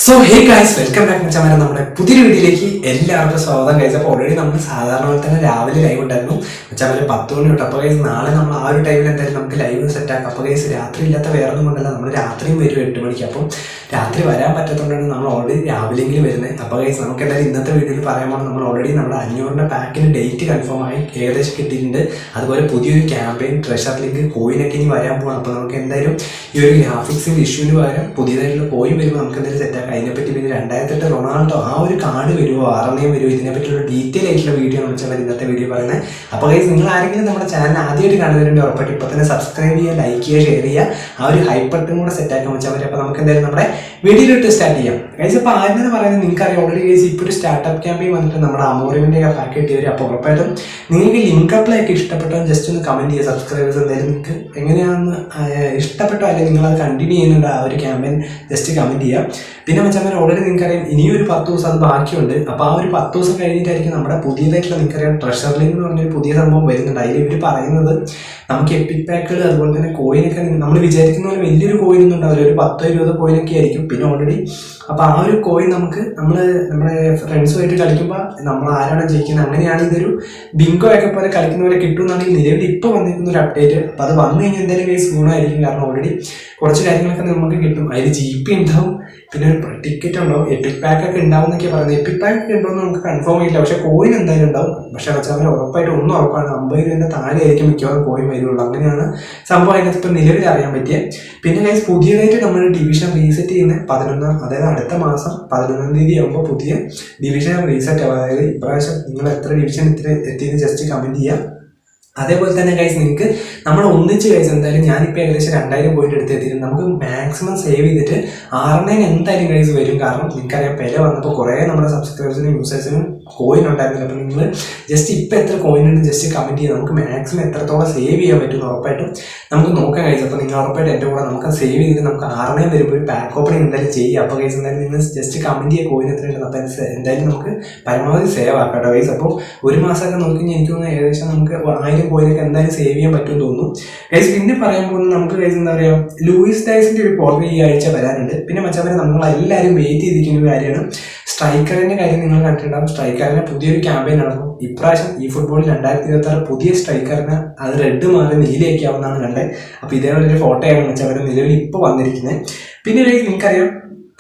So hey guys, welcome back മച്ചാമാരെ. നമ്മുടെ പുതിയൊരു വീഡിയോയിലേക്ക് എല്ലാവർക്കും സ്വാഗതം. ഗൈസ്, അപ്പോൾ ഓൾറെഡി നമ്മൾ സാധാരണ പോലെ തന്നെ രാവിലെ ലൈവ് ഉണ്ടായിരുന്നു മച്ചാമാരെ 10 മണി തൊട്ട്. അപ്പോൾ ഗൈസ് നാളെ നമ്മൾ ആ ഒരു ടൈമിൽ എന്തായാലും നമുക്ക് ലൈവ് സെറ്റ് ആക്കാം. അപ്പോൾ ഗൈസ് രാത്രി ഇല്ലാത്ത വേറെ ഒന്നും കൊണ്ടല്ല, നമ്മൾ രാത്രിയും വരും 8 മണിക്ക്. അപ്പം രാത്രി വരാൻ പറ്റാത്തതുകൊണ്ടാണ് നമ്മൾ ഓൾറെഡി രാവിലെയെങ്കിലും വരുന്നത്. അപ്പോൾ ഗൈസ് നമുക്ക് എന്തായാലും ഇന്നത്തെ വീഡിയോയിൽ പറയാൻ പോകുന്നത്, നമ്മൾ ഓൾറെഡി നമ്മുടെ 500 പാക്കിന് ഡേറ്റ് കൺഫേം ആയി ഏകദേശം കിട്ടിയിട്ടുണ്ട്. അതുപോലെ പുതിയൊരു ക്യാമ്പയിൻ ട്രഷർ ലിങ്ക് കോയിനൊക്കെ ഇനി വരാൻ പോകണം. അപ്പോൾ നമുക്ക് എന്തായാലും ഈ ഒരു ഗ്രാഫിക്സിൻ്റെ ഇഷ്യൂവിന് പകരം പുതിയതായിട്ടുള്ള കോയിൻ വരുമ്പോൾ നമുക്ക് എന്തായാലും സെറ്റ് ആക്കാം. അതിനെപ്പറ്റി പിന്നെ 2008 റൊണാൾഡോ ആ ഒരു കാർഡ് വരുമോ, ആറിനെയും വരുമോ, ഇതിനെപ്പറ്റിയുള്ള ഡീറ്റെയിൽ ആയിട്ടുള്ള വീഡിയോ എന്ന് വെച്ചാൽ ഇന്നത്തെ വീഡിയോ പറയുന്നത്. അപ്പോൾ ഗൈസ് നിങ്ങൾ ആരെങ്കിലും നമ്മുടെ ചാനൽ ആദ്യമായിട്ട് കാണുന്നതിന് ഉറപ്പായിട്ട് ഇപ്പോൾ തന്നെ സബ്സ്ക്രൈബ് ചെയ്യുക, ലൈക്ക് ചെയ്യുക, ഷെയർ ചെയ്യുക. ആ ഒരു ഹൈപ്പട്ടും കൂടെ സെറ്റ് ആക്കാൻ വെച്ചാൽ മതി. അപ്പോൾ നമുക്ക് എന്തായാലും നമ്മുടെ വീഡിയോയിലിട്ട് സ്റ്റാർട്ട് ചെയ്യാം. ഗൈസ്, ഇപ്പോൾ ആരെന്ന് പറയുന്നത് നിങ്ങൾക്കറിയാം, ഓൾറെഡി ഗൈസ് ഇപ്പോൾ ഒരു സ്റ്റാർട്ടപ്പ് ക്യാമ്പയിൻ വന്നിട്ട് നമ്മുടെ അമോറിവിൻ്റെ ഒക്കെ പാക്ക് കിട്ടിയവർ. അപ്പോൾ ഉറപ്പായിട്ടും നിങ്ങൾക്ക് ലിങ്ക് അപ്ലൈക്ക് ഇഷ്ടപ്പെട്ടോ ജസ്റ്റ് ഒന്ന് കമൻറ്റ് ചെയ്യുക. സബ്സ്ക്രൈബേഴ്സ് എന്തായാലും നിങ്ങൾക്ക് എങ്ങനെയാണെന്ന് ഇഷ്ടപ്പെട്ടോ അല്ലെങ്കിൽ നിങ്ങളത് കണ്ടിന്യൂ ചെയ്യുന്നുണ്ട് ആ ഒരു ക്യാമ്പയിൻ ജസ്റ്റ് കമൻറ്റ് ചെയ്യുക. പിന്നെ മച്ചാമാർ ഓൾറെഡി നിങ്ങൾക്കറിയാം ഇനിയും ഒരു 10 ദിവസം അത് ബാക്കിയുണ്ട്. അപ്പോൾ ആ ഒരു 10 ദിവസം കഴിഞ്ഞിട്ടായിരിക്കും നമ്മുടെ പുതിയതായിട്ടുള്ള നിങ്ങൾക്കറിയാം ട്രഷർ ലിങ്ക് എന്ന് പറഞ്ഞൊരു പുതിയ സംഭവം വരുന്നുണ്ട്. അതിൽ ഇവർ പറയുന്നത് നമുക്ക് എപ്പിക് പാക്കുകൾ അതുപോലെ തന്നെ കോയിനൊക്കെ നമ്മൾ വിചാരിക്കുന്ന പോലെ വലിയൊരു കോയിനൊന്നും ഉണ്ടാവില്ല, ഒരു 10-20 കോയിനൊക്കെ ആയിരിക്കും. പിന്നെ ഓൾറെഡി അപ്പോൾ ആ ഒരു കോയിൻ നമുക്ക് നമ്മുടെ ഫ്രണ്ട്സുമായിട്ട് കളിക്കുമ്പോൾ നമ്മൾ ആരാണ് ജയിക്കുന്നത്, അങ്ങനെയാണ് ഇതൊരു ബിങ്കോ ഒക്കെ പോലെ കളിക്കുന്ന പോലെ കിട്ടുമെന്നാണെങ്കിൽ നിലവിൽ ഇപ്പോൾ വന്നിരിക്കുന്ന ഒരു അപ്ഡേറ്റ്. അപ്പോൾ അത് വന്നു കഴിഞ്ഞാൽ എന്തായാലും കേസ് ഗുണമായിരിക്കും. കാരണം ഓൾറെഡി കുറച്ച് കാര്യങ്ങളൊക്കെ നമുക്ക് കിട്ടും. അതിൽ GP ഉണ്ടാവും, പിന്നെ ഒരു ടിക്കറ്റ് ഉണ്ടാവും, എപ്പിക് പാക്ക് ഒക്കെ ഉണ്ടാവും എന്നൊക്കെ പറയുന്നത്. എപ്പിക് പാക്ക് ഒക്കെ ഉണ്ടോ എന്ന് നമുക്ക് കൺഫേം ചെയ്യില്ല, പക്ഷേ കോയിൻ എന്തായാലും ഉണ്ടാവും. പക്ഷേ വെച്ചാൽ ഉറപ്പായിട്ട് ഒന്നും ഉറപ്പാണ്, 50 രൂപേൻ്റെ താഴെ ആയിരിക്കും മിക്കവാറും കോയിൻ വരുള്ളൂ. അങ്ങനെയാണ് സംഭവം അതിനകത്ത് ഇപ്പം നിലവിൽ അറിയാൻ പറ്റിയത്. പിന്നെ ഗൈസ് പുതിയതായിട്ട് നമ്മൾ ഡിവിഷൻ റീസെറ്റ് ചെയ്യുന്ന 11 അതായത് അടുത്ത മാസം 11 തീയതി ആകുമ്പോൾ പുതിയ ഡിവിഷൻ റീസെറ്റ് ആവും. അതായത് ഇപ്രാവശ്യം നിങ്ങൾ എത്ര ഡിവിഷൻ എത്തിയെന്ന് ജസ്റ്റ് കമൻറ്റ് ചെയ്യാം. അതേപോലെ തന്നെ ഗൈസ് നിങ്ങൾക്ക് നമ്മൾ ഒന്നിച്ച് ഗൈസ് എന്തായാലും ഞാനിപ്പോൾ ഏകദേശം 2000 പോയിന്റ് എടുത്തെത്തിയിട്ടുണ്ട്. നമുക്ക് മാക്സിമം സേവ് ചെയ്തിട്ട് 6 എന്തായാലും ഗൈസ് വരും. കാരണം നിങ്ങൾക്കറിയാം വില വന്നപ്പോൾ കുറേ നമ്മുടെ സബ്സ്ക്രൈബേഴ്സിനും യൂസേഴ്സിനും കോയിൻ ഉണ്ടായിരുന്നില്ല. അപ്പോൾ നിങ്ങൾ ജസ്റ്റ് ഇപ്പോൾ എത്ര കോയിൻ ഉണ്ട് ജസ്റ്റ് കമൻറ്റ് ചെയ്യുക. നമുക്ക് മാക്സിമം എത്രത്തോളം സേവ് ചെയ്യാൻ പറ്റുമെന്ന് ഉറപ്പായിട്ടും നമുക്ക് നോക്കാൻ കഴിച്ചു. അപ്പോൾ നിങ്ങൾ ഉറപ്പായിട്ട് എൻ്റെ കൂടെ നമുക്ക് സേവ് ചെയ്തിട്ട് നമുക്ക് 6 വരുമ്പോൾ പാക്ക് ഓപ്പണിംഗ് എന്തായാലും ചെയ്യുക. അപ്പോൾ ഗൈസ് എന്തായാലും നിങ്ങൾ ജസ്റ്റ് കമൻറ്റ് ചെയ്യുക കോയിൻ എത്ര ഉണ്ടെന്ന്. അപ്പോൾ എന്തായാലും നമുക്ക് പരമാവധി സേവ് ആക്കാം കേട്ടോ ഗൈസ്. അപ്പോൾ ഒരു മാസമൊക്കെ നോക്കി എനിക്ക് തോന്നുന്നു ഏകദേശം നമുക്ക് 1000 കോയിനൊക്കെ എന്തായാലും സേവ് ചെയ്യാൻ പറ്റുമെന്ന് തോന്നുന്നു ഗൈസ്. പിന്നെ പറയാൻ പോകുന്നത് നമുക്ക് ഗൈസ് എന്താ പറയുക, ലൂയിസ് ഡയസിൻ്റെ ഒരു പോൾ ഈ ആഴ്ച വരാനുണ്ട്. പിന്നെ മച്ചാവരെ നമ്മളെല്ലാവരും വെയിറ്റ് ചെയ്തിരിക്കുന്ന ഒരു കാര്യമാണ് സ്ട്രൈക്കറിൻ്റെ കാര്യം. നിങ്ങൾ കണ്ടിട്ടുണ്ടാകും, സ്ട്രൈക്കറിനെ പുതിയൊരു ക്യാമ്പയിൻ നടന്നു ഇപ്രാവശ്യം. ഈ ഫുട്ബോൾ 2026 പുതിയ സ്ട്രൈക്കറിനെ അത് റെഡ് മാറി നീലയൊക്കെ ആവുന്നതാണ് കണ്ടത്. അപ്പോൾ ഇതേപോലെ ഒരു ഫോട്ടോയാണ് മച്ചാവരെ നിലവിൽ ഇപ്പോൾ വന്നിരിക്കുന്നത്. പിന്നെ നിങ്ങൾക്കറിയാം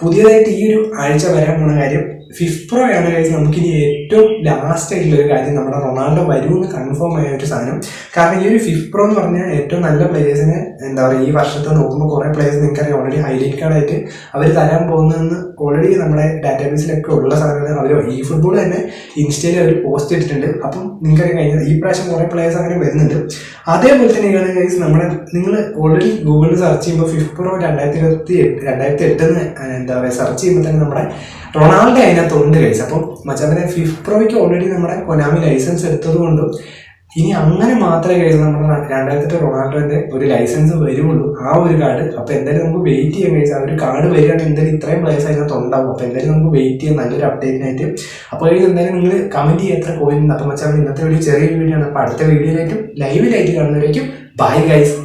പുതിയതായിട്ട് ഈ ഒരു ആഴ്ച വരാൻ പോകുന്ന കാര്യം FIFPro ആണ് ഗൈസ്. നമുക്കിനി ഏറ്റവും ലാസ്റ്റ് ആയിട്ടുള്ള ഒരു കാര്യം, നമ്മുടെ റൊണാൾഡോ വരുമെന്ന് കൺഫേം ആയ ഒരു സാധനം. കാരണം ഈ ഒരു FIFPro എന്ന് പറഞ്ഞാൽ ഏറ്റവും നല്ല പ്ലേയേഴ്സിനെ എന്താ പറയുക ഈ വർഷത്തെ നോക്കുമ്പോൾ കുറേ പ്ലേയേഴ്സ് നിങ്ങൾക്കറിയാം ഓൾറെഡി ഹൈലൈറ്റ് കാർഡായിട്ട് അവർ തരാൻ പോകുന്നതെന്ന് ഓൾറെഡി നമ്മുടെ ഡാറ്റാബേസിലൊക്കെ ഉള്ള സാധനങ്ങൾ അവർ ഈ ഫുട്ബോൾ തന്നെ ഇൻസ്റ്റയിൽ അവർ പോസ്റ്റ് ഇട്ടിട്ടുണ്ട്. അപ്പം നിങ്ങൾക്കറിയാം കഴിഞ്ഞാൽ ഈ പ്രാവശ്യം കുറേ പ്ലേയേഴ്സ് അങ്ങനെ വരുന്നുണ്ട്. അതേപോലെ തന്നെയാണ് ഗൈസ് നിങ്ങൾ ഓൾറെഡി ഗൂഗിളിൽ സെർച്ച് ചെയ്യുമ്പോൾ FIFPro 2008 എന്താ പറയുക സെർച്ച് ചെയ്യുമ്പോൾ തന്നെ നമ്മുടെ റൊണാൾഡോ അതിനകത്തുണ്ട് ഗൈസ്. അപ്പം മച്ചാനെ FIFProയ്ക്ക് ഓൾറെഡി നമ്മുടെ കൊനാമി ലൈസൻസ് എടുത്തത് കൊണ്ടും ഇനി അങ്ങനെ മാത്രമേ കഴിച്ചു നമ്മുടെ 2008 റൊണാൾഡോന്റെ ഒരു ലൈസൻസ് വരുള്ളൂ, ആ ഒരു കാർഡ്. അപ്പോൾ എന്തായാലും നമുക്ക് വെയിറ്റ് ചെയ്യാൻ കഴിച്ചു. ആ ഒരു കാർഡ് വരികയാണെങ്കിൽ എന്തായാലും ഇത്രയും പ്ലേയേഴ്സ് അതിനകത്ത് ഉണ്ടാവും. അപ്പോൾ എന്തായാലും നമുക്ക് വെയിറ്റ് ചെയ്യാം നല്ലൊരു അപ്ഡേറ്റിനായിട്ട്. അപ്പോൾ എന്തായാലും നിങ്ങൾ കമൻറ്റ് ചെയ്യുക എത്ര കോയിൻ ഉണ്ട്. അപ്പം മച്ചാൽ ഇന്നത്തെ വീഡിയോ ചെറിയ വീഡിയോ ആണ്. അപ്പോൾ അടുത്ത വീഡിയോയിലായിട്ടും ലൈവിലായിട്ട് കാണുന്നവരേക്കും ബൈ ഗൈസ്.